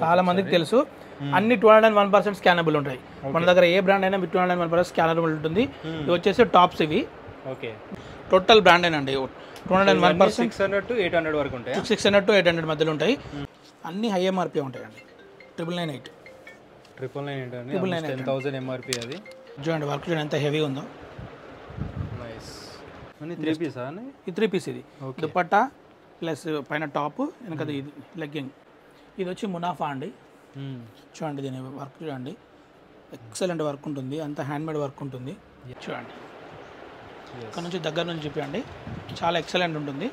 చాలా మందికి తెలుసు. అన్ని 201% స్కానబుల్ ఉంటాయి మన దగ్గర. ఏ బ్రాండ్ అయినా 201% స్కానబుల్ ఉంటుంది. ఇవి వచ్చేసి టాప్స్ ఇవి. ఓకే, టోటల్ బ్రాండ్ అండి. 201% 600 to 800 వరకు ఉంటాయి. 600 to 800 మధ్యలో ఉంటాయి. అన్ని హై ఎంఆర్పీ ఉంటాయండి. 998 10,000 ఎంఆర్పీ అది. చూడండి వర్క్ చూడండి ఎంత హెవీ ఉందో. నైస్. అన్ని 3 పీస్ అని. ఈ 3 పీస్ ఇది దుపట్టా ప్లస్ పైన టాప్ వెనకది ఇది లెగ్గింగ్. ఇది వచ్చి మునాఫా అండి. చూడండి దీని వర్క్ చూడండి, ఎక్సలెంట్ వర్క్ ఉంటుంది, అంత హ్యాండ్మేడ్ వర్క్ ఉంటుంది. చూడండి ఇక్కడ నుంచి దగ్గర నుంచి చూపించండి, చాలా ఎక్సలెంట్ ఉంటుంది.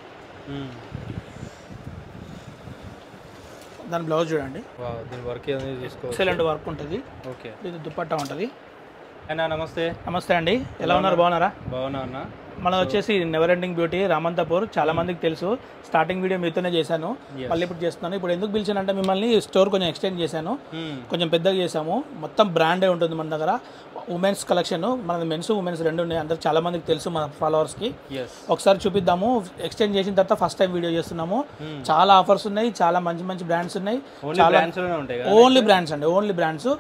దాని బ్లౌజ్ చూడండి, ఎక్సలెంట్ వర్క్ ఉంటుంది. ఓకే, ఇది దుపట్టా ఉంటుంది. నమస్తే. నమస్తే అండి, ఎలా ఉన్నారు? బాగున్నారా? బాగున్నా అన్న. మనం వచ్చేసి నెవర్ ఎండింగ్ బ్యూటీ రామంతపూర్. చాలా మందికి తెలుసు, స్టార్టింగ్ వీడియో మీతోనే చేశాను, మళ్ళీ ఇప్పుడు చేస్తున్నాను. ఇప్పుడు ఎందుకు పిలిచానంటే మిమ్మల్ని స్టోర్ కొంచెం ఎక్స్టెండ్ చేశాను, కొంచెం పెద్దగా చేసాము. మొత్తం బ్రాండే ఉంటుంది మన దగ్గర. ఉమెన్స్ కలెక్షన్, మన మెన్స్ ఉమెన్స్ రెండు ఉన్నాయి. అందరు చాలా మందికి తెలుసు మన ఫాలోవర్స్కి. ఒకసారి చూపిద్దాము. ఎక్స్టెండ్ చేసిన తర్వాత ఫస్ట్ టైం వీడియో చేస్తున్నాము. చాలా ఆఫర్స్ ఉన్నాయి, చాలా మంచి మంచి బ్రాండ్స్ ఉన్నాయి. ఓన్లీ బ్రాండ్స్ అండి, ఓన్లీ బ్రాండ్స్.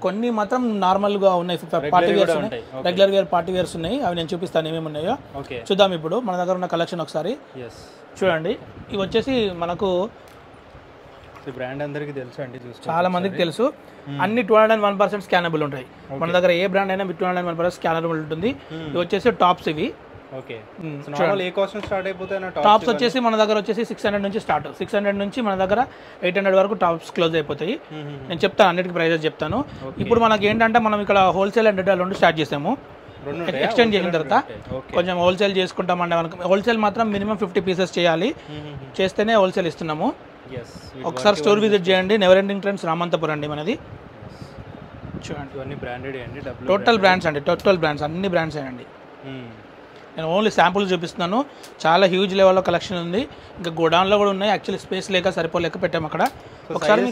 కొన్ని మాత్రం నార్మల్గా ఉన్నాయి, పార్టీ వేర్స్ ఉన్నాయి, రెగ్యులర్ వేర్ పార్టీ వేర్స్ ఉన్నాయి. అవి నేను చూపిస్తాను ఏమేమి ఉన్నాయో. చూద్దాం ఇప్పుడు మన దగ్గర ఉన్న కలెక్షన్ ఒకసారి చూడండి. ఇవి వచ్చేసి మనకు బ్రాండ్ అందరికీ తెలుసు అండి, చాలా మందికి తెలుసు. అన్ని 201% స్కానబుల్ ఉంటాయి మన దగ్గర. ఏ బ్రాండ్ అయినా 201% స్కానబుల్ ఉంటుంది. ఇవి వచ్చేసి టాప్స్ ఇవి. ఓకే, నార్మల్ ఏ కాస్ట్ నుంచి స్టార్ట్ అయిపోతాయి? టాప్స్ వచ్చేసి మన దగ్గర వచ్చేసి 600 నుంచి స్టార్ట్. 600 నుంచి మన దగ్గర 800 వరకు టాప్స్ క్లోజ్ అయిపోతాయి. నేను చెప్తాను, అన్నిటికీ ప్రైజెస్ చెప్తాను. ఇప్పుడు మనకి ఏంటంటే మనం ఇక్కడ హోల్సేల్ అండ్ రిటైల్ రెండు స్టార్ట్ చేసాము. ఎక్స్టెండ్ చేసిన తర్వాత కొంచెం హోల్సేల్ చేసుకుంటామండి. మనకు హోల్సేల్ మాత్రం మినిమం 50 పీసెస్ చేయాలి, చేస్తేనే హోల్సేల్ ఇస్తున్నాము. ఒకసారి స్టోర్ విజిట్ చేయండి. నెవర్ ఎండింగ్ ట్రెండ్స్ రామంతపురం అండి మనది. చూడండి టోటల్ బ్రాండ్స్ అండి, టోటల్ బ్రాండ్స్, అన్ని బ్రాండ్స్ అండి. నేను ఓన్లీ శాంపుల్ చూపిస్తున్నాను. చాలా హ్యూజ్ లెవెల్లో కలెక్షన్ ఉంది. ఇంకా గోడౌన్లో కూడా ఉన్నాయి. యాక్చువల్లీ స్పేస్ లేక సరిపోలేక పెట్టాము అక్కడ. ఒకసారి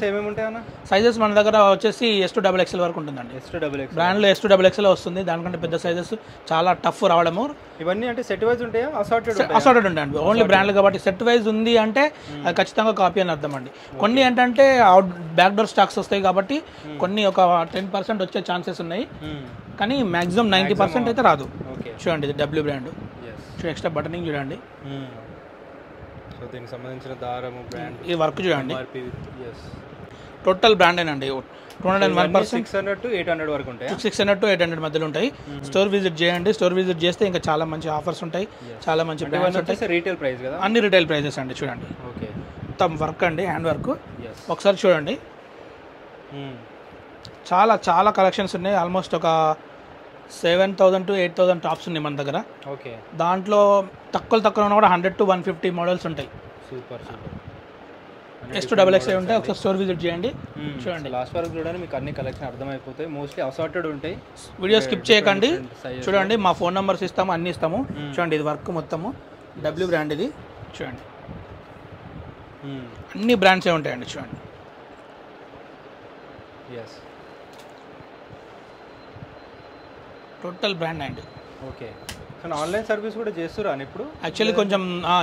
సైజెస్ మన దగ్గర వచ్చేసి S2XXL వరకు ఉంటుందండి. బ్రాండ్లో S2XXL వస్తుంది. దానికంటే పెద్ద సైజెస్ చాలా టఫ్ రావడము. ఇవన్నీ అంటే సెట్ వైజ్ ఉంటాయా, అసార్టెడ్ ఉంటాయండి. ఓన్లీ బ్రాండ్లు కాబట్టి సెట్ వైజ్ ఉంది అంటే అది ఖచ్చితంగా కాపీ అని అర్థం అండి. కొన్ని ఏంటంటే బ్యాక్ డోర్ స్టాక్స్ వస్తాయి కాబట్టి కొన్ని ఒక 10% వచ్చే ఛాన్సెస్ ఉన్నాయి, కానీ మ్యాక్సిమం 90% అయితే రాదు. చూడండి ఇది W బ్రాండ్, ఎక్స్ట్రా బటనింగ్ చూడండి. దీనికి సంబంధించిన దారము బ్రాండ్, ఈ వర్క్ చూడండి, టోటల్ బ్రాండేనండి. 201% 600 to 800 వరకు ఉంటాయి. 600 to 800 మధ్యలో ఉంటాయి. స్టోర్ విజిట్ చేయండి. స్టోర్ విజిట్ చేస్తే ఇంకా చాలా మంచి ఆఫర్స్ ఉంటాయి, చాలా మంచి బ్రాండ్స్ ఉంటాయి. రీటైల్ ప్రైస్ కదా, అన్ని రీటైల్ ప్రైజెస్ అండి. చూడండి ఓకే, మొత్తం వర్క్ అండి, హ్యాండ్ వర్క్. ఒకసారి చూడండి, చాలా చాలా కలెక్షన్స్ ఉన్నాయి. ఆల్మోస్ట్ ఒక 7,000 to 8,000 టాప్స్ ఉన్నాయి మన దగ్గర. ఓకే, దాంట్లో తక్కువ కూడా 100 to 150 మోడల్స్ ఉంటాయి. Super super. S2XXL ఉంటాయి. ఒకసారి స్టోర్ విజిట్ చేయండి. చూడండి లాస్ట్ వరకు చూడండి, మీకు అన్ని కలెక్షన్ అర్థమైపోతాయి. మోస్ట్లీ అసార్టెడ్ ఉంటాయి. వీడియో స్కిప్ చేయకండి, చూడండి. మా ఫోన్ నెంబర్స్ ఇస్తాము, అన్నీ ఇస్తాము. చూడండి ఇది వర్క్ మొత్తము W బ్రాండ్ ఇది. చూడండి అన్ని బ్రాండ్సే ఉంటాయండి. చూడండి టోటల్ బ్రాండ్ అండి. ఓకే, ఆన్లైన్ సర్వీస్ కూడా చేస్తురా ఇప్పుడు? యాక్చువల్లీ కొంచెం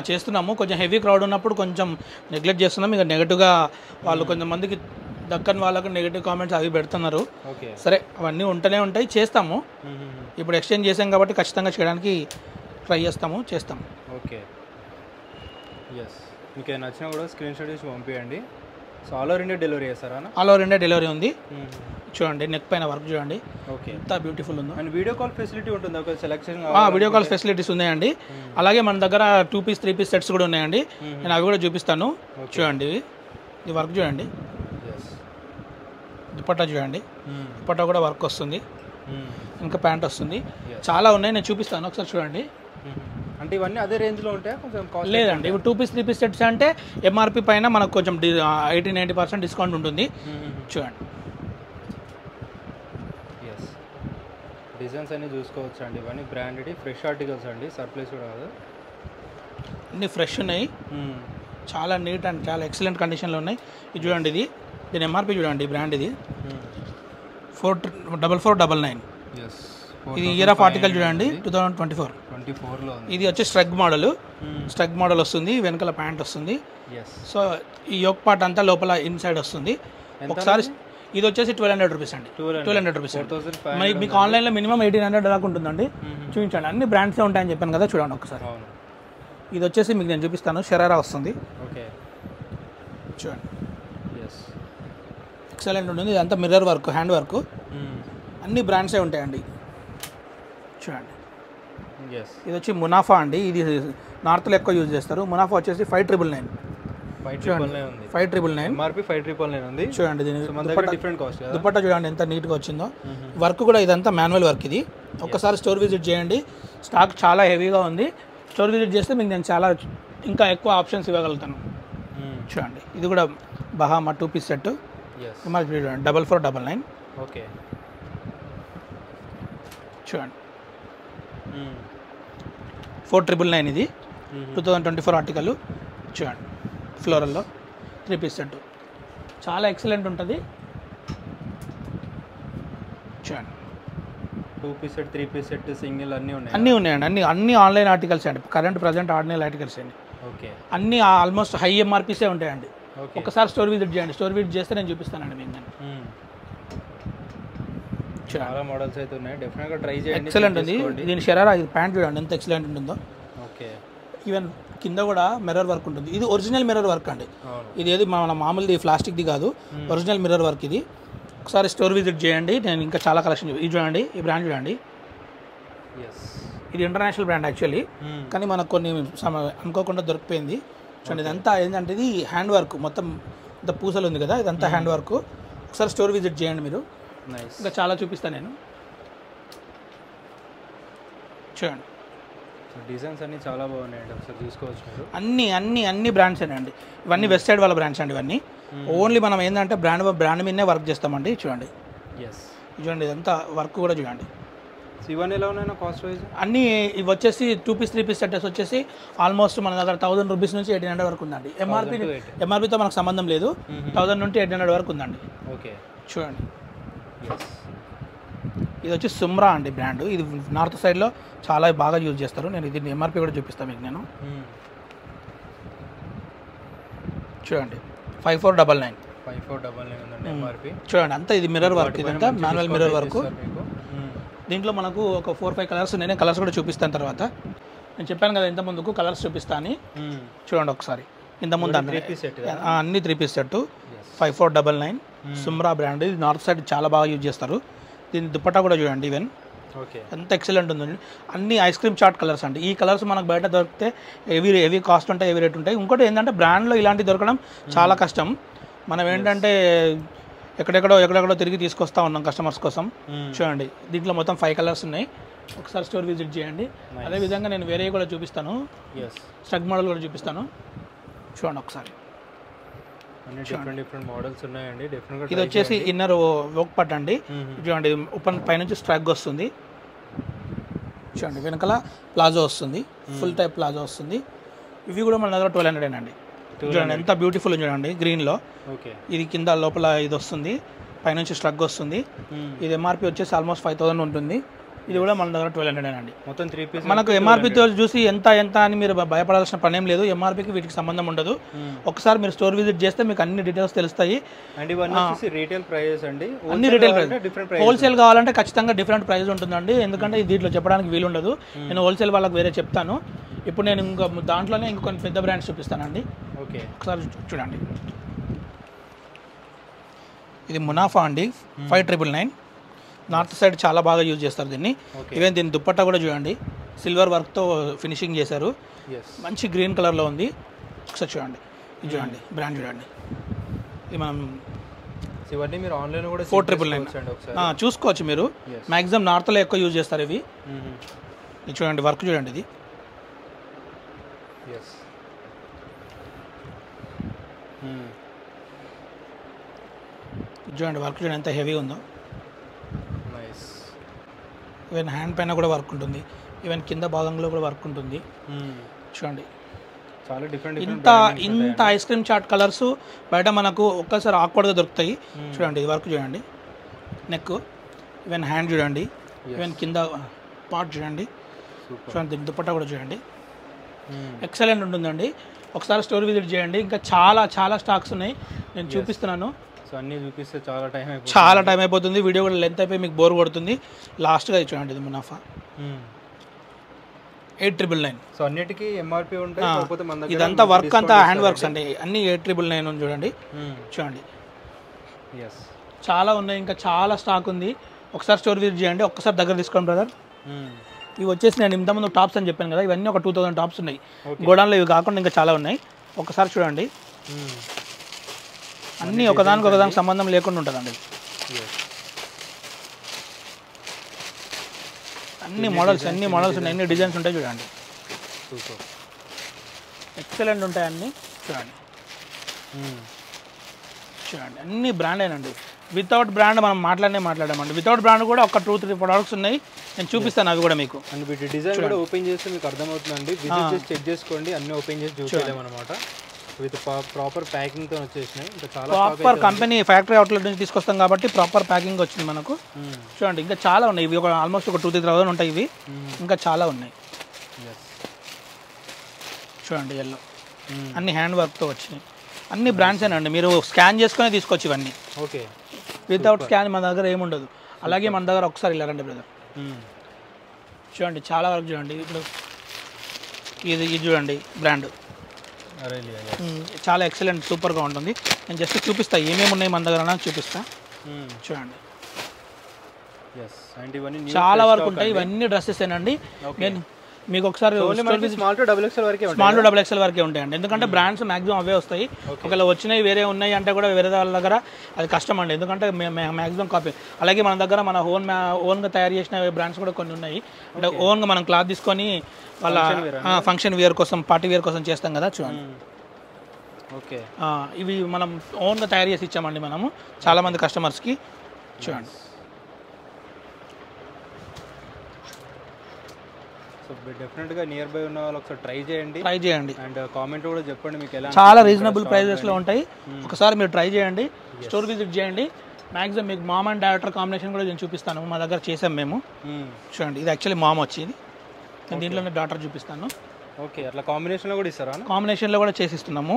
చేస్తున్నాము. కొంచెం హెవీ క్రౌడ్ ఉన్నప్పుడు కొంచెం నెగ్లెక్ట్ చేస్తున్నాం. ఇక నెగటివ్గా వాళ్ళు కొంతమందికి దక్కని వాళ్ళకు నెగిటివ్ కామెంట్స్ అవి పెడుతున్నారు. సరే, అవన్నీ ఉంటూనే ఉంటాయి, చేస్తాము. ఇప్పుడు ఎక్స్చేంజ్ చేసాం కాబట్టి ఖచ్చితంగా చేయడానికి ట్రై చేస్తాము. ఓకే, మీకు నచ్చినా కూడా స్క్రీన్ షాట్ చేసి పంపించండి. So all over India delivery చేస్తారా? ఆల్ ఓవర్ ఇండియా డెలివరీ ఉంది. చూడండి నెక్ పైన వర్క్ చూడండి, ఎంత బ్యూటిఫుల్ ఉందో. అండ్ వీడియో కాల్ ఫెసిలిటీ ఉంటుంది, ఒక సెలెక్షన్ వీడియో కాల్ ఫెసిలిటీస్ ఉన్నాయండి. అలాగే మన దగ్గర 2 పీస్ 3 పీస్ సెట్స్ కూడా ఉన్నాయండి. నేను అవి కూడా చూపిస్తాను. చూడండి ఈ వర్క్ చూడండి, దుపట్టా చూడండి, దుపట్టా కూడా వర్క్ వస్తుంది, ఇంకా ప్యాంట్ వస్తుంది. చాలా ఉన్నాయి, నేను చూపిస్తాను. ఒకసారి చూడండి. అంటే ఇవన్నీ అదే రేంజ్లో ఉంటాయా? కొంచెం లేదండి, ఇప్పుడు 2 పీస్ 3 పీస్ సెట్స్ అంటే ఎంఆర్పి పైన మనకు కొంచెం 80-90% డిస్కౌంట్ ఉంటుంది. చూడండి డిజైన్స్ అన్నీ చూసుకోవచ్చు అండి. ఇవన్నీ బ్రాండెడ్ ఫ్రెష్ ఆర్టికల్స్ అండి, సర్ప్లైస్ కూడా కాదు, అన్నీ ఫ్రెష్ ఉన్నాయి. చాలా నీట్ అండ్ చాలా ఎక్సలెంట్ కండిషన్లో ఉన్నాయి. ఇది చూడండి, దీని ఎంఆర్పి చూడండి. బ్రాండ్ ఇది 4499. ఇది ఇయర్ ఆఫ్ ఆర్టికల్ చూడండి, 2024. 24లో ఉంది. ఇది వచ్చి స్ట్రగ్ మోడల్ వస్తుంది, వెనకాల ప్యాంట్ వస్తుంది. సో ఈ యోక్ పార్ట్ అంతా లోపల ఇన్సైడ్ వస్తుంది. ఒకసారి ఇది వచ్చేసి 1200 రూపీస్ అండి. 1200 రూపీస్. మీకు ఆన్లైన్లో మినిమం 1800 దాకా ఉంటుందండి. చూపించండి, అన్ని బ్రాండ్సే ఉంటాయని చెప్పాను కదా, చూడండి ఒకసారి. ఇది వచ్చేసి మీకు నేను చూపిస్తాను, షరారా వస్తుంది. చూడండి, ఎక్సలెంట్ ఉంటుంది. ఇదంతా మిర్రర్ వర్క్, హ్యాండ్ వర్క్, అన్ని బ్రాండ్సే ఉంటాయండి. చూడండి, ఇది వచ్చి మునాఫా అండి. ఇది నార్త్లో ఎక్కువ యూజ్ చేస్తారు. మునాఫా వచ్చేసి 5999. 5,999 ఉంది. చూడండి, దీని డిఫరెంట్ కాస్ట్. దుపట్టా చూడండి ఎంత నీట్గా వచ్చిందో. వర్క్ కూడా ఇదంతా మాన్యువల్ వర్క్. ఇది ఒక్కసారి స్టోర్ విజిట్ చేయండి, స్టాక్ చాలా హెవీగా ఉంది. స్టోర్ విజిట్ చేస్తే మీకు నేను చాలా ఇంకా ఎక్కువ ఆప్షన్స్ ఇవ్వగలుగుతాను. చూడండి, ఇది కూడా బహామా 2 పీస్ సెట్. చూడండి 4499. ఓకే, చూడండి 4999. ఇది 2024 ఆర్టికల్. చూడండి, ఫ్లోరల్లో 3 పీస్ సెట్ చాలా ఎక్సలెంట్ ఉంటుంది. చూడండి, 2 piece set, 3 piece set, single అన్నీ ఉన్నాయండి. అన్ని ఆన్లైన్ ఆర్టికల్స్ అండి. ప్రజెంట్ ఆన్లైన్ ఆర్టికల్స్ అండి. ఓకే, అన్నీ ఆల్మోస్ట్ హై ఎంఆర్పీసే ఉంటాయండి. ఒకసారి స్టోర్ విజిట్ చేయండి. స్టోర్ విజిట్ చేస్తే నేను చూపిస్తానండి మీకు. చాలా మోడల్స్ అయితే ఉన్నాయి, డెఫినెట్గా ట్రై చేయండి. ఎక్సలెంట్ ఉంది. దీని షరారా, ఇది ప్యాంట్ చూడండి ఎంత ఎక్సలెంట్ ఉంటుందో. ఓకే, ఈవెన్ కింద కూడా మిర్రర్ వర్క్ ఉంటుంది. ఇది ఒరిజినల్ మిర్రర్ వర్క్ అండి. ఇది ఏది మన మామూలుది ప్లాస్టిక్ది కాదు, ఒరిజినల్ మిర్రర్ వర్క్ ఇది. ఒకసారి స్టోర్ విజిట్ చేయండి. నేను ఇంకా చాలా కలెక్షన్ ఇది చూడండి, ఈ బ్రాండ్ చూడండి. ఇది ఇంటర్నేషనల్ బ్రాండ్ యాక్చువల్లీ, కానీ మనకు కొన్ని అనుకోకుండా దొరికిపోయింది. చూడండి, ఇదంతా ఏంటంటే ఇది హ్యాండ్ వర్క్, మొత్తం ఇంత పూసలు ఉంది కదా, ఇదంతా హ్యాండ్ వర్క్. ఒకసారి స్టోర్ విజిట్ చేయండి మీరు, ఇంకా చాలా చూపిస్తాను నేను. చూడండి, డిజైన్స్ అన్ని చాలా బాగున్నాయండి, ఒకసారి చూసుకోవచ్చు మీరు. అన్ని బ్రాండ్స్ అండి. ఇవన్నీ వెస్ట్ సైడ్ వాళ్ళ బ్రాండ్స్ అండి. ఇవన్నీ ఓన్లీ మనం ఏంటంటే బ్రాండ్ మీదనే వర్క్ చేస్తామండి. చూడండి, చూడండి ఇదంతా వర్క్ కూడా చూడండి. ఇవన్నీ ఎలా ఉన్నాయి కాస్ట్ వైజ్? అన్నీ ఇవి వచ్చేసి 2 పీస్ 3 పీస్ సెట్స్ వచ్చేసి ఆల్మోస్ట్ మన దగ్గర 1000 రూపీస్ నుంచి 1800 వరకు ఉందండి. ఎంఆర్పీతో మనకు సంబంధం లేదు. 1000 నుండి 1800 వరకు ఉందండి. ఓకే, చూడండి, ఇది వచ్చి సుమ్రా అండి బ్రాండ్. ఇది నార్త్ సైడ్లో చాలా బాగా యూజ్ చేస్తారు. నేను ఇది ఎంఆర్పీ కూడా చూపిస్తాను మీకు నేను. చూడండి 5499. 5499 ఉందండి ఎంఆర్పీ. చూడండి, అంతా ఇది మిర్రర్ వర్క్, ఇదంతా మాన్యువల్ మిర్రర్ వర్క్. దీంట్లో మనకు ఒక 4-5 కలర్స్ నేనే కలర్స్ కూడా చూపిస్తాను తర్వాత. నేను చెప్పాను కదా ఇంత ముందుకు కలర్స్ చూపిస్తాను అని. చూడండి ఒకసారి, ఇంతకుముందు అన్ని 3 పీస్ సెట్ 5499 సుమ్రా బ్రాండ్. ఇది నార్త్ సైడ్ చాలా బాగా యూజ్ చేస్తారు. దీని దుపట్టా కూడా చూడండి, ఈవెన్ ఎంత ఎక్సలెంట్ ఉందండి. అన్ని ఐస్ క్రీమ్ చాట్ కలర్స్ అండి. ఈ కలర్స్ మనకు బయట దొరికితే హెవీ కాస్ట్ ఉంటాయి, హెవీ రేట్ ఉంటాయి. ఇంకోటి ఏంటంటే బ్రాండ్లో ఇలాంటివి దొరకడం చాలా కష్టం. మనం ఏంటంటే ఎక్కడెక్కడో తిరిగి తీసుకొస్తా ఉన్నాం కస్టమర్స్ కోసం. చూడండి, దీంట్లో మొత్తం 5 కలర్స్ ఉన్నాయి. ఒకసారి స్టోర్ విజిట్ చేయండి. అదేవిధంగా నేను వేరే కూడా చూపిస్తాను, స్ట్రగ్ మోడల్ కూడా చూపిస్తాను. చూడండి ఒకసారి, డిఫరెంట్ మోడల్స్ ఉన్నాయండి. ఇది వచ్చేసి ఇన్నర్ వర్క్ పార్ట్ అండి. చూడండి, ఓపెన్ పైనుంచి స్ట్రగ్ వస్తుంది. చూడండి, వెనకాల ప్లాజో వస్తుంది, ఫుల్ టైప్ ప్లాజో వస్తుంది. ఇవి కూడా మన దగ్గర 1200 అండి. చూడండి ఎంత బ్యూటిఫుల్ చూడండి, గ్రీన్లో. ఇది కింద లోపల ఇది వస్తుంది, పైనుంచి స్ట్రగ్ వస్తుంది. ఇది ఎంఆర్పీ వచ్చేసి ఆల్మోస్ట్ 5000 ఉంటుంది. ఇది కూడా మన దగ్గర 1200 అండి. మొత్తం 3 పీస్. మనకు ఎంఆర్పీతో చూసి ఎంత అని మీరు భయపడాల్సిన పని ఏం లేదు. ఎంఆర్పీకి వీటికి సంబంధం ఉండదు. ఒకసారి మీరు స్టోర్ విజిట్ చేస్తే మీకు అన్ని డీటెయిల్స్ తెలుస్తాయి. అన్ని రీటైల్ ప్రైజెస్ అండి. అన్ని రీటైల్ ప్రైస్. హోల్సేల్ కావాలంటే ఖచ్చితంగా డిఫరెంట్ ప్రైస్ ఉంటుందండి. ఎందుకంటే దీంట్లో చెప్పడానికి వీలు ఉండదు. నేను హోల్సేల్ వాళ్ళకి వేరే చెప్తాను. ఇప్పుడు నేను దాంట్లోనే ఇంకొన్ని పెద్ద బ్రాండ్స్ చూపిస్తానండి. ఓకే, ఒకసారి చూడండి. ఇది మునాఫా అండి, 5999. నార్త్ సైడ్ చాలా బాగా యూజ్ చేస్తారు దీన్ని. ఈవెన్ దీని దుపట్టా కూడా చూడండి, సిల్వర్ వర్క్తో ఫినిషింగ్ చేశారు. మంచి గ్రీన్ కలర్లో ఉంది. ఒకసారి చూడండి, ఇది చూడండి బ్రాండ్ చూడండి. ఇది మనం ఇవన్నీ మీరు ఆన్లైన్ కూడా 4999 చూసుకోవచ్చు మీరు. మ్యాక్సిమం నార్త్లో ఎక్కువ యూజ్ చేస్తారు ఇవి. ఇది చూడండి, వర్క్ చూడండి. ఇది చూడండి, వర్క్ చూడండి ఎంత హెవీ ఉందో. ఈవెన్ హ్యాండ్ పైన కూడా వర్క్ ఉంటుంది, ఈవెన్ కింద భాగంలో కూడా వర్క్ ఉంటుంది. చూడండి, చాలా డిఫరెంట్ ఇంత ఐస్ క్రీమ్ చాట్ కలర్స్ బయట మనకు ఒక్కసారి ఆక్వర్డ్గా దొరుకుతాయి. చూడండి, ఈ వర్క్ చూడండి, నెక్, ఈవెన్ హ్యాండ్ చూడండి, ఈవెన్ కింద పార్ట్ చూడండి. చూడండి దీని దుపట్టా కూడా చూడండి ఎక్సలెంట్ ఉంటుందండి. ఒకసారి స్టోర్ విజిట్ చేయండి. ఇంకా చాలా చాలా స్టాక్స్ ఉన్నాయి, నేను చూపిస్తున్నాను. సో అన్నీ చూపిస్తే చాలా టైం అయిపోతుంది, వీడియో కూడా లెంత్ అయిపోయి మీకు బోర్ కొడుతుంది. లాస్ట్గా చూడండి ఇది మునాఫా 8,999. సో అన్నిటికీ ఎంఆర్పి ఉంటాయి, కాకపోతే మన దగ్గర ఇదంతా వర్క్ అంతా హ్యాండ్ వర్క్స్ అండి, అన్ని 8,999 చూడండి. చూడండి చాలా ఉన్నాయి, ఇంకా చాలా స్టాక్ ఉంది. ఒకసారి స్టోర్ విజిట్ చేయండి, ఒక్కసారి దగ్గర తీసుకోండి బ్రదర్. ఇవి వచ్చేసి నేను ఇంతకుముందు టాప్స్ అని చెప్పాను కదా, ఇవన్నీ ఒక 2,000 టాప్స్ ఉన్నాయి గోడౌన్లో. ఇవి కాకుండా ఇంకా చాలా ఉన్నాయి, ఒకసారి చూడండి. అన్నీ ఒకదానికి సంబంధం లేకుండా ఉంటుందండి. అన్ని మోడల్స్ ఉన్నాయి, అన్ని డిజైన్స్ ఉంటాయి చూడండి. ఎక్సలెంట్ ఉంటాయి అన్నీ. చూడండి అన్ని బ్రాండేనండి. వితౌట్ బ్రాండ్ మనం మాట్లాడామండి. వితౌట్ బ్రాండ్ కూడా ఒక 2-3 ప్రొడక్ట్స్ ఉన్నాయి, నేను చూపిస్తాను అవి కూడా మీకు. అండ్ వీటి డిజైన్ కూడా ఓపెన్ చేస్తే మీకు అర్థమవుతుందండి. విజిట్ చేసి చెక్ చేసుకోండి, అన్ని ఓపెన్ చేసి చూపించలేము అనమాట. విత్ ప్రాపర్ ప్యాకింగ్తో వచ్చేసినాయి. ఇంకా చాలా ప్రాపర్ కంపెనీ ఫ్యాక్టరీ అవుట్లెట్ నుంచి తీసుకొస్తాం కాబట్టి ప్రాపర్ ప్యాకింగ్ వచ్చింది మనకు. చూడండి ఇంకా చాలా ఉన్నాయి, ఇవి ఆల్మోస్ట్ ఒక 2,000-3,000 ఉంటాయి ఇవి, ఇంకా చాలా ఉన్నాయి. చూడండి ఎల్లో అన్ని హ్యాండ్ వర్క్తో వచ్చినాయి, అన్ని బ్రాండ్సేనండి. మీరు స్కాన్ చేసుకునే తీసుకోవచ్చు ఇవన్నీ. ఓకే, వితౌట్ స్కాన్ మన దగ్గర ఏముండదు. అలాగే మన దగ్గర ఒకసారి ఇలా రండి బ్రదర్. చూడండి చాలా వరకు చూడండి. ఇప్పుడు ఇది చూడండి బ్రాండ్ చాలా ఎక్సలెంట్ సూపర్గా ఉంటుంది. నేను జస్ట్ చూపిస్తా ఏమేమి ఉన్నాయి మన దగ్గర చూపిస్తా. చూడండి చాలా వరకు ఉంటాయి, ఇవన్నీ డ్రెస్సెస్ ఏనండి. నేను మీకు ఒకసారి స్మాల్ టు డబుల్ ఎక్స్ఎల్ వరకే ఉంటాయండి, ఎందుకంటే బ్రాండ్స్ మాక్సిమం అవే వస్తాయి. ఒకవేళ వచ్చినాయి వేరే ఉన్నాయి అంటే కూడా వేరే వాళ్ళ దగ్గర అది కష్టం అండి, ఎందుకంటే మాక్సిమం కాపీ. అలాగే మన దగ్గర మన ఓన్గా తయారు చేసిన బ్రాండ్స్ కూడా కొన్ని ఉన్నాయి. అంటే ఓన్గా మనం క్లాత్ తీసుకొని వాళ్ళ ఫంక్షన్ వేర్ కోసం, పార్టీ వేర్ కోసం చేస్తాం కదా. చూడండి ఓకే, ఇవి మనం ఓన్గా తయారు చేసి ఇచ్చామండి మనము చాలామంది కస్టమర్స్కి. చూడండి సో డెఫినెట్గా నియర్ బై ఉన్న వాళ్ళు ఒకసారి ట్రై చేయండి. అండ్ కామెంట్ కూడా చెప్పండి మీకు ఎలా. చాలా రీజనబుల్ ప్రైజెస్లో ఉంటాయి, ఒకసారి మీరు ట్రై చేయండి, స్టోర్ విజిట్ చేయండి. మ్యాక్సిమం మీకు మామ్ అండ్ డైరెక్టర్ కాంబినేషన్ కూడా నేను చూపిస్తాను, మా దగ్గర చేసాం మేము. చూడండి ఇది యాక్చువల్లీ మామ్ వచ్చింది, నేను దీంట్లోనే డాటర్ చూపిస్తాను. ఓకే, అట్లా కాంబినేషన్లో కూడా ఇస్తారా? కాంబినేషన్లో కూడా చేసిస్తున్నాము,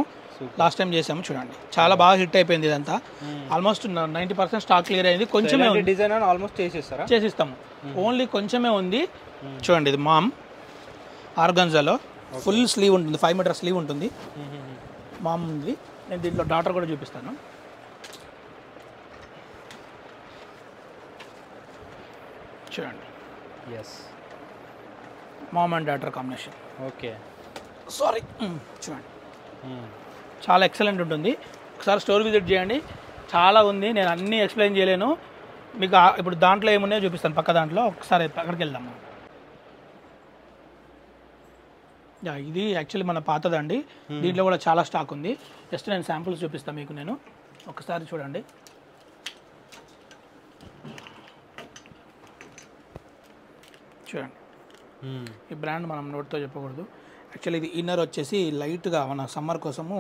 లాస్ట్ టైం చేసాము. చూడండి చాలా బాగా హిట్ అయిపోయింది ఇదంతా. ఆల్మోస్ట్ 90% స్టాక్ క్లియర్ అయింది, కొంచెమే డిజైన్ ఆల్మోస్ట్ చేసిస్తాము, ఓన్లీ కొంచెమే ఉంది. చూడండి ఇది మామ్ ఆర్గన్జాలో ఫుల్ స్లీవ్ ఉంటుంది, 5 మీటర్ స్లీవ్ ఉంటుంది, మామ్ ఉంది. నేను దీంట్లో డాటర్ కూడా చూపిస్తాను. చూడండి mom and daughter combination. Okay sorry చూడండి చాలా ఎక్సలెంట్ ఉంటుంది, ఒకసారి స్టోర్ విజిట్ చేయండి. చాలా ఉంది, నేను అన్నీ ఎక్స్ప్లెయిన్ చేయలేను మీకు. ఇప్పుడు దాంట్లో ఏమున్నాయో చూపిస్తాను, పక్క దాంట్లో ఒకసారి అక్కడికి వెళ్దాము. ఇది యాక్చువల్లీ మన పాతదండి, దీంట్లో కూడా చాలా స్టాక్ ఉంది. జస్ట్ నేను శాంపుల్స్ చూపిస్తాను మీకు, నేను ఒకసారి చూడండి. చూడండి ఈ బ్రాండ్ మనం నోట్తో చెప్పకూడదు, యాక్చువల్లీ ఇది ఇన్నర్ వచ్చేసి లైట్గా మన సమ్మర్ కోసము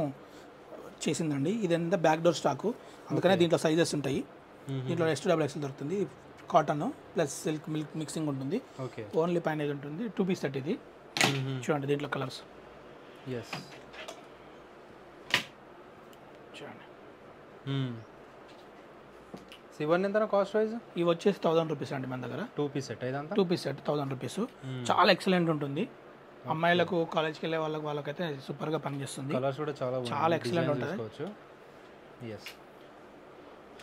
చేసిందండి. ఇదంతా బ్యాక్ డోర్ స్టాకు, అందుకనే దీంట్లో సైజెస్ ఉంటాయి. దీంట్లో XXL దొరుకుతుంది, cotton plus silk milk mixing ఉంటుంది. ఓన్లీ పైన ఇది ఉంటుంది, 2 పీస్ సెట్ ఇది. చూడండి దీంట్లో కలర్స్ చూడండి. ఇవన్నీ ఎంత కాస్ట్ వైజ్? ఇవి వచ్చేసి 1000 రూపీస్ అండి మన దగ్గర. 2 పీస్ సెట్ ఇదంతా 2 పీస్ సెట్ 1000 రూపీస్. చాలా ఎక్సలెంట్ ఉంటుంది, అమ్మాయిలకు కాలేజ్కి వెళ్ళే వాళ్ళకైతే సూపర్గా పనిచేస్తుంది. కలర్స్ కూడా చాలా ఎక్సలెంట్ ఉంటుంది.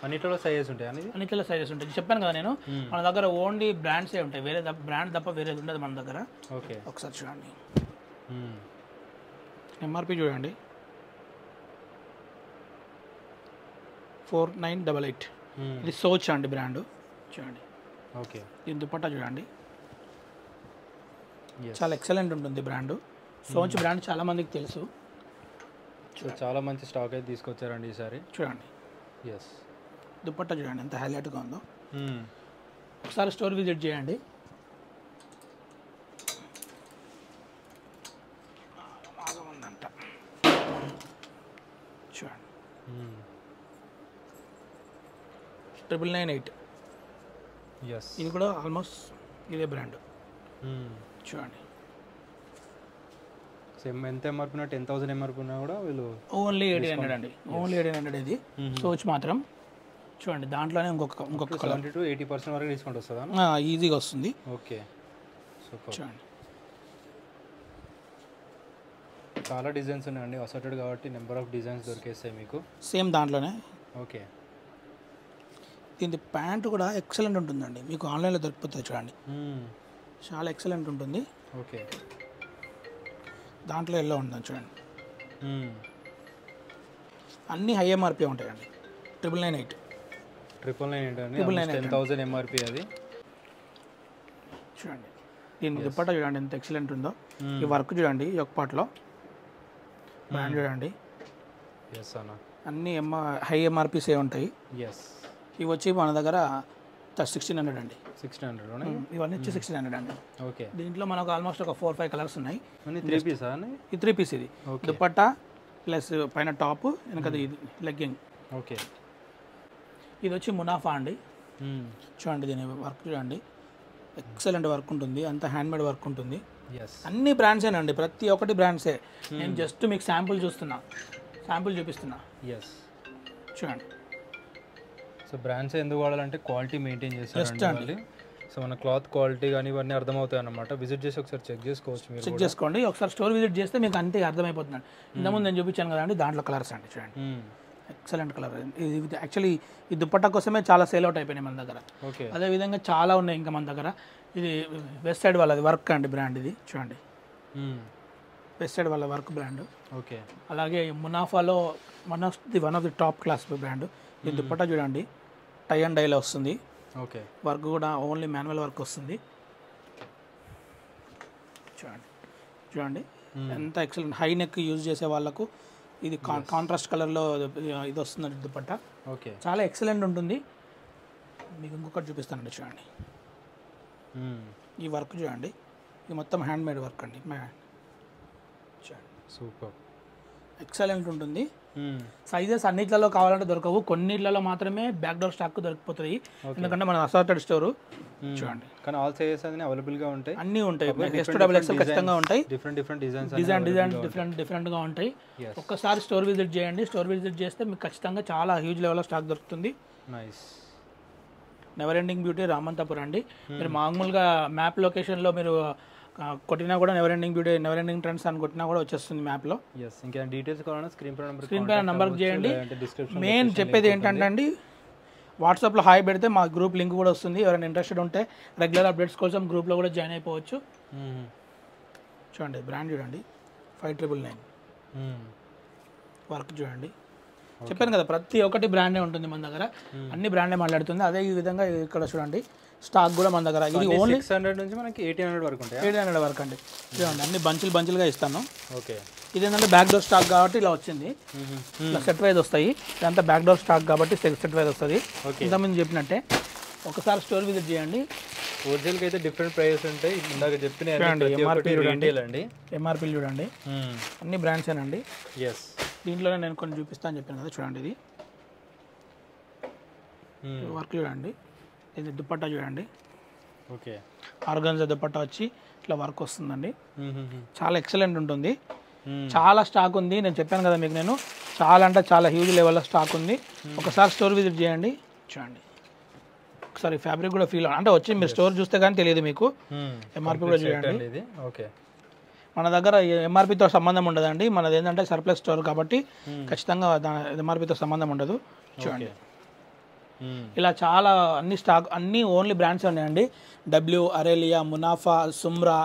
అన్నిట్లో సైజెస్ ఉంటాయి, అన్నిట్లో సైజెస్ ఉంటాయి. చెప్పాను కదా నేను, మన దగ్గర ఓన్లీ బ్రాండ్సే ఉంటాయి, వేరే బ్రాండ్ తప్ప వేరేది ఉండదు మన దగ్గర. ఓకే ఒకసారి చూడండి ఎంఆర్పి చూడండి 4988. ఇది సోచ్ అండి బ్రాండ్. చూడండి ఓకే, దీని దుపట్టా చూడండి చాలా ఎక్సలెంట్ ఉంటుంది బ్రాండ్. సోచ్ బ్రాండ్ చాలా మందికి తెలుసు. చాలా మంచి స్టాక్ అయితే తీసుకొచ్చారండి ఈసారి. చూడండి దుపట్టా చూడండి ఎంత హైలైట్గా ఉందో. ఒకసారి స్టోర్ విజిట్ చేయండి. బాగా ఉందంట చూడండి 9998. ఇది కూడా ఆల్మోస్ట్ ఇదే బ్రాండ్. చూడండి సేమ్ ఎంత ఎంఆర్పీ ఉన్నా 10,000 ఎంఆర్పీ ఉన్నా కూడా వీళ్ళు ఓన్లీ 1800 అండి, ఓన్లీ 1800 ఇది సోచ్ మాత్రం. చూడండి దాంట్లోనే ఇంకొక 70 to 80% వరకు డిస్కౌంట్ వస్తుందా? ఈజీగా వస్తుంది. Okay super. చూడండి చాలా డిజైన్స్ ఉన్నాయండి, అసార్టెడ్ కాబట్టి నెంబర్ ఆఫ్ డిజైన్స్ దొరికేస్తాయి మీకు. సేమ్ దాంట్లోనే. ఓకే దీని ప్యాంట్ కూడా ఎక్సలెంట్ ఉంటుందండి, మీకు ఆన్లైన్లో దొరికిపోతుంది. చూడండి చాలా ఎక్సలెంట్ ఉంటుంది. ఓకే దాంట్లో ఎల్లో ఉంటుంది చూడండి. అన్నీ హై ఎంఆర్పీ ఉంటాయండి. 998 ఏంటండి 10,000 ఎంఆర్పీ అది. చూడండి దీని దుపట్టా చూడండి ఎంత ఎక్సలెంట్ ఉందో. ఈ వర్క్ చూడండి, ఈ ఒక పార్ట్లో బ్రాండ్ చూడండి. అన్నీ హై ఎంఆర్పీసే ఉంటాయి. ఇవి వచ్చి మన దగ్గర 1600 అండి. 1600 ఇవన్నీ వచ్చి 1600 అండి. ఓకే దీంట్లో మనకు ఆల్మోస్ట్ ఒక 4-5 కలర్స్ ఉన్నాయి. త్రీ పీస్ ఈ 3 పీస్ ఇది దుపట్టా ప్లస్ పైన టాప్ వెనకది ఇది లెగ్గింగ్. ఓకే ఇది వచ్చి మునాఫా అండి. చూడండి దీని వర్క్ చూడండి, ఎక్సలెంట్ వర్క్ ఉంటుంది, అంతా హ్యాండ్మేడ్ వర్క్ ఉంటుంది. అన్ని బ్రాండ్సేనండి, ప్రతి ఒక్కటి బ్రాండ్సే. నేను జస్ట్ మీకు శాంపుల్ చూపిస్తున్నా. చూడండి సో బ్రాండ్స్ ఎందుకు వాడాలంటే క్వాలిటీ మెయింటైన్ చేస్తారు. సో మన క్లాత్ క్వాలిటీ కానీ ఇవన్నీ అర్థమవుతాయి అన్నమాట. విజిట్ చేసి ఒకసారి చెక్ చేసుకోవచ్చు, మీరు చెక్ చేసుకోండి. ఒకసారి స్టోర్ విజిట్ చేస్తే మీకు అంతే అర్థమైపోతుంది. ఇంతకుముందు నేను చూపించాను కదండి, దాంట్లో కలర్స్ అండి చూడండి, ఎక్సలెంట్ కలర్. ఇది యాక్చువల్లీ ఈ దుపట్టా కోసమే చాలా సేల్ అవుట్ అయిపోయినాయి మన దగ్గర. అదేవిధంగా చాలా ఉన్నాయి ఇంకా మన దగ్గర. ఇది వెస్ట్ సైడ్ వాళ్ళది వర్క్ అండి బ్రాండ్ ఇది. చూడండి వెస్ట్ సైడ్ వాళ్ళ వర్క్ బ్రాండ్. ఓకే అలాగే మునాఫాలో one of the top class brand. ఈ దుపట్టా చూడండి టై అండ్ డైలో వస్తుంది. ఓకే వర్క్ కూడా ఓన్లీ మాన్యువల్ వర్క్ వస్తుంది. చూడండి ఎంత ఎక్సలెంట్. హై నెక్ యూజ్ చేసే వాళ్ళకు ఇది కాంట్రాస్ట్ కలర్లో ఇది వస్తుందండి దుపట్టా. ఓకే చాలా ఎక్సలెంట్ ఉంటుంది. మీకు ఇంకొకటి చూపిస్తానండి చూడండి. ఈ వర్క్ చూడండి, ఇది మొత్తం హ్యాండ్మేడ్ వర్క్ అండి. చూడండి సూపర్ ఎక్సలెంట్ ఉంటుంది. సైజెస్ అన్నిట్లలో కావాలంటే దొరకవు, కొన్నిట్లలో మాత్రమే బ్యాక్ డోర్ స్టాక్ దొరికిపోతుంది. ఎందుకంటే మన అసార్టెడ్ స్టోరు. చూడండి కానీ ఆల్ సైజెస్ అన్ని అవైలబుల్గా ఉంటాయి, అన్నీ ఉంటాయి. XXL ఖచ్చితంగా ఉంటాయి. డిఫరెంట్ డిఫరెంట్గా ఉంటాయి. ఒక్కసారి స్టోర్ విజిట్ చేయండి. స్టోర్ విజిట్ చేస్తే మీకు ఖచ్చితంగా చాలా హ్యూజ్ లెవెల్లో స్టాక్ దొరుకుతుంది. Nice. Never ending beauty Ramanathapuram అండి. మీరు మామూలుగా మ్యాప్ లొకేషన్లో మీరు కొట్టినా కూడా never ending beauty, never ending trends అని కొట్టినా కూడా వచ్చేస్తుంది మ్యాప్లో. ఇంకా డీటెయిల్స్ కావాలన్నా స్క్రీన్ పైన నెంబర్కి చేయండి. మెయిన్ చెప్పేది ఏంటంటే అండి, వాట్సాప్లో హాయ్ పెడితే మా గ్రూప్ లింక్ కూడా వస్తుంది. ఎవరైనా ఇంట్రెస్టెడ్ ఉంటే రెగ్యులర్ అప్డేట్స్ కోసం గ్రూప్లో కూడా జాయిన్ అయిపోవచ్చు. చూడండి బ్రాండ్ చూడండి 5999 వర్క్ చూడండి. చెప్పాను కదా ప్రతి ఒక్కటి బ్రాండే ఉంటుంది మన దగ్గర, అన్ని బ్రాండే మాట్లాడుతుంది. అదే ఈ విధంగా ఇక్కడ చూడండి స్టాక్ కూడా మన దగ్గర ఇది ఓన్లీ 600 నుంచి మనకి 1800 వరకు ఉంటాయి. 1800 వరకు అండి. చూడండి అన్ని బంచులుగా ఇస్తాను. ఓకే ఇదేంటంటే బ్యాక్ డోర్ స్టాక్ కాబట్టి ఇలా వచ్చింది. ఇలా సెట్ వైజ్ వస్తాయి. ఇదంతా బ్యాక్ డోర్ స్టాక్ కాబట్టి సెట్ వైజ్ వస్తుంది. ఇంతకుముందు చెప్పినట్టే ఒకసారి స్టోర్ విజిట్ చేయండి. హోల్సేల్కి అయితే డిఫరెంట్ ప్రైజెస్ ఉంటాయి. ఇందాక చెప్పిన ఎంఆర్పీ చూడండి అన్ని బ్రాండ్సేనండి. దీంట్లోనే నేను కొన్ని చూపిస్తాను చెప్పాను కదా. చూడండి ఇది వర్క్ చూడండి, ఇది దుపట్టా చూడండి. ఓకే ఆర్గన్జా దుపట్టా వచ్చి ఇట్లా వర్క్ వస్తుందండి. చాలా ఎక్సలెంట్ ఉంటుంది. చాలా స్టాక్ ఉంది. నేను చెప్పాను కదా మీకు, నేను చాలా అంటే చాలా హ్యూజ్ లెవెల్లో స్టాక్ ఉంది. ఒకసారి స్టోర్ విజిట్ చేయండి. చూడండి ఒకసారి ఫ్యాబ్రిక్ కూడా ఫీల్ అంటే వచ్చి మీరు స్టోర్ చూస్తే కానీ తెలియదు మీకు. ఎంఆర్పీ కూడా చూడండి. ఓకే మన దగ్గర ఎంఆర్పీతో సంబంధం ఉండదండి. మనది ఏంటంటే సర్ప్లస్ స్టోర్ కాబట్టి ఖచ్చితంగా ఎంఆర్పీతో సంబంధం ఉండదు. చూడండి ఇలా చాలా అన్ని స్టాక్ అన్నీ ఓన్లీ బ్రాండ్స్ ఉన్నాయండి. డబ్ల్యూ, అరేలియా, మునాఫా, సుమ్రా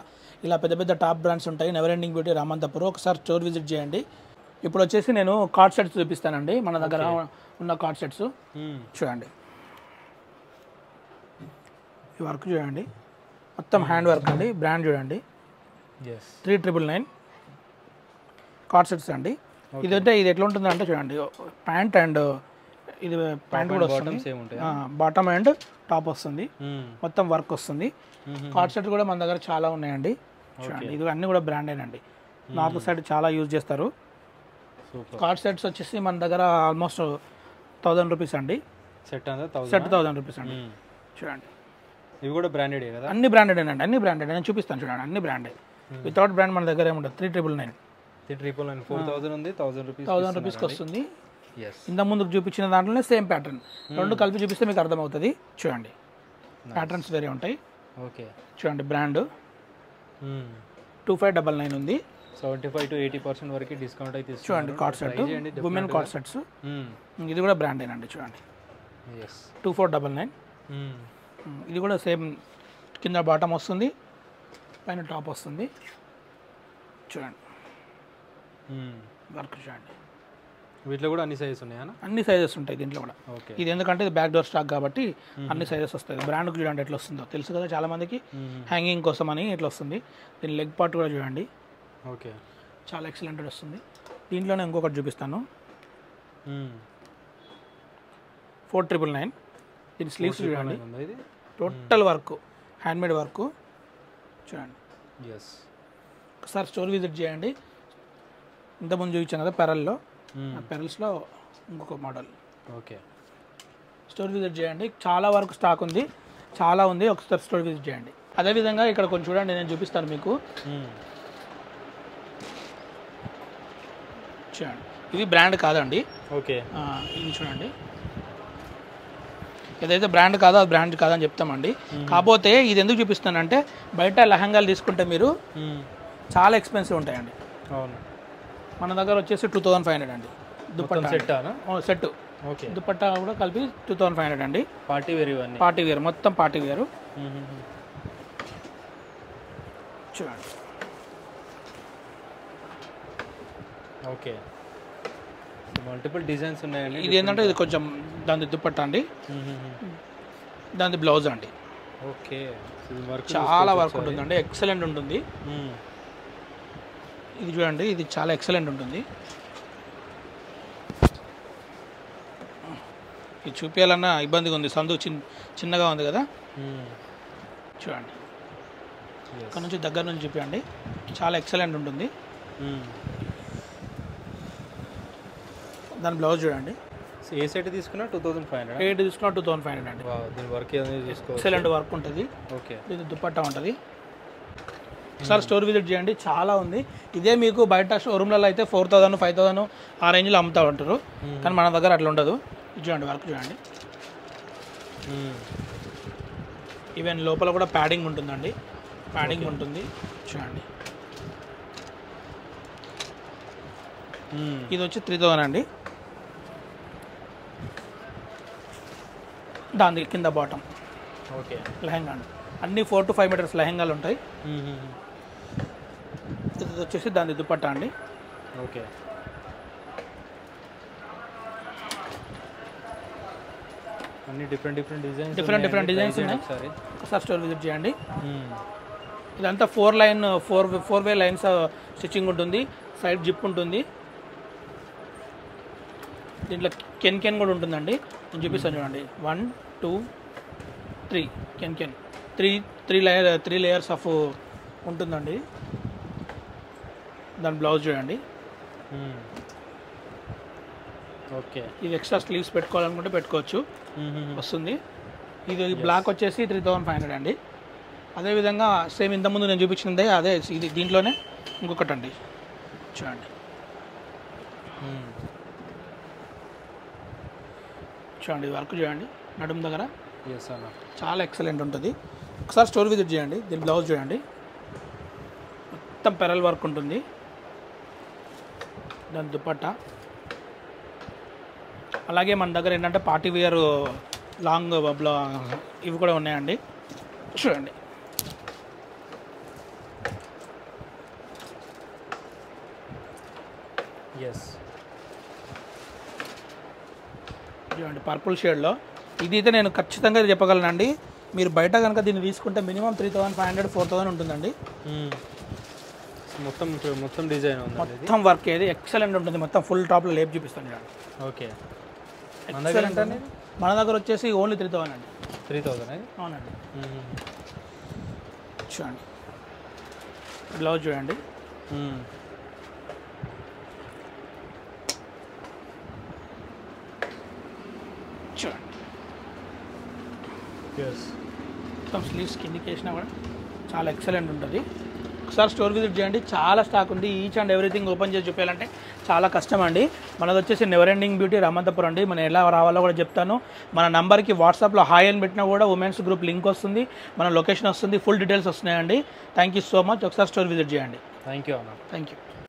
ఇలా పెద్ద పెద్ద టాప్ బ్రాండ్స్ ఉంటాయి. Never ending beauty Ramanthapuram. ఒకసారి స్టోర్ విజిట్ చేయండి. ఇప్పుడు వచ్చేసి నేను కార్డ్ సెట్స్ చూపిస్తానండి. మన దగ్గర ఉన్న కార్డ్ సెట్స్ చూడండి. ఈ వర్క్ చూడండి మొత్తం హ్యాండ్ వర్క్ అండి. బ్రాండ్ చూడండి 3999 కార్డ్ సెట్స్ అండి. ఇదంటే ఇది ఎట్లా ఉంటుంది అంటే చూడండి ప్యాంట్ అండ్ ఇది ప్యాంట్ కూడా వస్తుంది, బాటమ్ అండ్ టాప్ వస్తుంది, మొత్తం వర్క్ వస్తుంది. కార్డ్ సెట్ కూడా మన దగ్గర చాలా ఉన్నాయండి. చూడండి ఇది అన్నీ కూడా బ్రాండేనండి. నార్త్ సైడ్ చాలా యూజ్ చేస్తారు. కార్డ్ సెట్స్ వచ్చేసి మన దగ్గర ఆల్మోస్ట్ 1000 రూపీస్ అండి. సెట్ 1000 రూపీస్ అండి. చూడండి ఇవి కూడా బ్రాండెడ్ కదా? అన్ని బ్రాండెడ్ అండి, అన్ని బ్రాండెడ్. నేను చూపిస్తాను చూడండి, అన్ని బ్రాండెడ్. వితౌట్ బ్రాండ్ మన దగ్గర ఏముంటుంది. 3999. 3999 4000 ఉంది, 1000 రూపీస్కి వస్తుంది. ఎస్. ఇంత ముందుకు చూపించిన దాంట్లోనే సేమ్ ప్యాటర్న్, రెండు కలిపి చూపిస్తే మీకు అర్థమవుతుంది. చూడండి ప్యాటర్న్స్ వేరే ఉంటాయి. ఓకే చూడండి బ్రాండ్ 2599 ఉంది. 75 to 80% వరకు డిస్కౌంట్ అయితే చూడండి card set, women card sets. ఇది కూడా బ్రాండేనండి. చూడండి 2499. ఇది కూడా సేమ్, కింద బాటమ్ వస్తుంది, పైన టాప్ వస్తుంది. చూడండి వర్క్ చూడండి. వీటిలో కూడా అన్ని సైజెస్ ఉన్నాయా? అన్ని సైజెస్ ఉంటాయి దీంట్లో కూడా. ఓకే. ఇది ఎందుకంటే ఇది బ్యాక్ డోర్ స్టాక్ కాబట్టి అన్ని సైజెస్ వస్తాయి. బ్రాండ్కి చూడండి ఎట్లా వస్తుందో తెలుసు కదా చాలా మందికి. హ్యాంగింగ్ కోసం అని ఇట్లా వస్తుంది. దీని లెగ్ పార్ట్ కూడా చూడండి. ఓకే చాలా ఎక్సలెంట్ వస్తుంది. దీంట్లోనే ఇంకొకటి చూపిస్తాను. 4999. దీని స్లీవ్స్ చూడండి, టోటల్ వర్క్, హ్యాండ్మేడ్ వర్క్. చూడండి ఒకసారి స్టోర్ విజిట్ చేయండి. ఇంతకుముందు చూపించాను కదా పెరల్లో, పెరల్స్లో ఇంకొక మోడల్. ఓకే స్టోర్ విజిట్ చేయండి. చాలా వరకు స్టాక్ ఉంది, చాలా ఉంది. ఒకసారి స్టోర్ విజిట్ చేయండి. అదేవిధంగా ఇక్కడ కొంచెం చూడండి, నేను చూపిస్తాను మీకు. చూడండి ఇది బ్రాండ్ కాదండి. ఓకే ఇది చూడండి, ఏదైతే బ్రాండ్ కాదో అది బ్రాండ్ కాదని చెప్తామండి. కాకపోతే ఇది ఎందుకు చూపిస్తానంటే బయట లెహంగాలు తీసుకుంటే మీరు చాలా ఎక్స్పెన్సివ్ ఉంటాయండి. అవును. మన దగ్గర వచ్చేసి 2500 అండి. దుపట్టా సెట్, ఓకే, దుపట్టా కూడా కలిపి 2500 అండి. పార్టీ వేర్ ఇవన్నీ, పార్టీ వేర్, మొత్తం పార్టీ వేరు. చూడండి ఓకే, మల్టిపుల్ డిజైన్స్ ఉన్నాయండి. ఇది ఏంటంటే ఇది కొంచెం దాని దుపట్టా అండి, దాని బ్లౌజ్ అండి. ఓకే, చాలా వర్క్ ఉంటుందండి, ఎక్సలెంట్ ఉంటుంది. ఇది చూడండి, ఇది చాలా ఎక్సలెంట్ ఉంటుంది. ఇది చూపించాలన్నా ఇబ్బందిగా ఉంది, సందు చిన్నగా ఉంది కదా. చూడండి ఇక్కడ నుంచి దగ్గర నుంచి చూపించండి, చాలా ఎక్సలెంట్ ఉంటుంది. దాని బ్లౌజ్ చూడండి. ఏ సెట్ తీసుకున్నా 2500, ఏ తీసుకున్నా 2500 అండి. దీని వర్క్ ఎక్సలెంట్ వర్క్ ఉంటుంది. ఓకే, ఇది దుపట్టా ఉంటుంది. ఒకసారి స్టోర్ విజిట్ చేయండి, చాలా ఉంది. ఇదే మీకు బయట షోరూమ్లలో అయితే 4000, 5000 ఆ రేంజ్లో అమ్ముతా ఉంటారు, కానీ మన దగ్గర అట్లా ఉండదు. ఇది చూడండి వర్క్ చూడండి. ఈవెన్ లోపల కూడా ప్యాడింగ్ ఉంటుందండి, ప్యాడింగ్ ఉంటుంది. చూడండి ఇది వచ్చి 3000 అండి. దాని కింద బాటమ్. ఓకే, లెహంగా అండి, అన్ని 4 to 5 మీటర్స్ లెహంగాలు ఉంటాయి. ఇది వచ్చేసి దాని దుపట్టా అండి. ఓకే, అన్ని డిఫరెంట్ డిజైన్స్ ఉన్నాయి. ఒకసారి స్టోర్ విజిట్ చేయండి. ఇదంతా 4 వే లైన్స్ స్టిచ్చింగ్ ఉంటుంది, సైడ్ జిప్ ఉంటుంది. దీంట్లో కెన్ కూడా ఉంటుందండి, నేను చూపిస్తాను చూడండి. 1 2 3 కెన్ 3 లేయర్స్ ఆఫ్ ఉంటుందండి. దాని బ్లౌజ్ చూడండి. ఓకే, ఇది ఎక్స్ట్రా స్లీవ్స్ పెట్టుకోవాలనుకుంటే పెట్టుకోవచ్చు, వస్తుంది. ఇది బ్లాక్ వచ్చేసి 3500 అండి. అదేవిధంగా సేమ్ ఇంతకుముందు నేను చూపించిందే అదే, ఇది దీంట్లోనే ఇంకొకటి అండి. చూడండి చూడండి వర్క్ చూడండి, నడుము దగ్గర చాలా ఎక్సలెంట్ ఉంటుంది. ఒకసారి స్టోర్ విజిట్ చేయండి. దీని బ్లౌజ్ చూడండి, మొత్తం పెరల్ వర్క్ ఉంటుంది. దాని దుపట్టా అలాగే మన దగ్గర ఏంటంటే పార్టీ వేర్ లాంగ్ ఇవి కూడా ఉన్నాయండి. చూడండి చూడండి పర్పుల్ షేడ్లో. ఇది అయితే నేను ఖచ్చితంగా చెప్పగలనండి, మీరు బయట కనుక దీన్ని తీసుకుంటే మినిమం 3500 4000 ఉంటుందండి. మొత్తం డిజైన్ మొత్తం వర్క్ ఏది ఎక్సలెంట్ ఉంటుంది. మొత్తం ఫుల్ టాప్లో లేపు చూపిస్తాను చూడండి. ఓకే, ఎక్సలెంట్ అండి. మన దగ్గర వచ్చేసి ఓన్లీ 3000 అండి. 3000? అవునండి. చూడండి బ్లౌజ్ చూడండి. చూడండి మొత్తం స్లీవ్స్ కిందికి వేసినా కూడా చాలా ఎక్సలెంట్ ఉంటుంది. ఒకసారి స్టోర్ విజిట్ చేయండి, చాలా స్టాక్ ఉంది. ఈచ్ అండ్ ఎవ్రీథింగ్ ఓపెన్ చేసి చూపించాలంటే చాలా కష్టం అండి. మనది వచ్చేసి నెవర్ ఎండింగ్ బ్యూటీ రామంతపురం అండి. మనం ఎలా రావాలో కూడా చెప్తాను. మన నంబర్కి వాట్సాప్లో హాయ్ అని పెట్టినా కూడా ఉమెన్స్ గ్రూప్ లింక్ వస్తుంది, మన లొకేషన్ వస్తుంది, ఫుల్ డీటెయిల్స్ వస్తున్నాయండి. Thank you so much. ఒకసారి స్టోర్ విజిట్ చేయండి. థ్యాంక్ యూ అన్న. Thank you.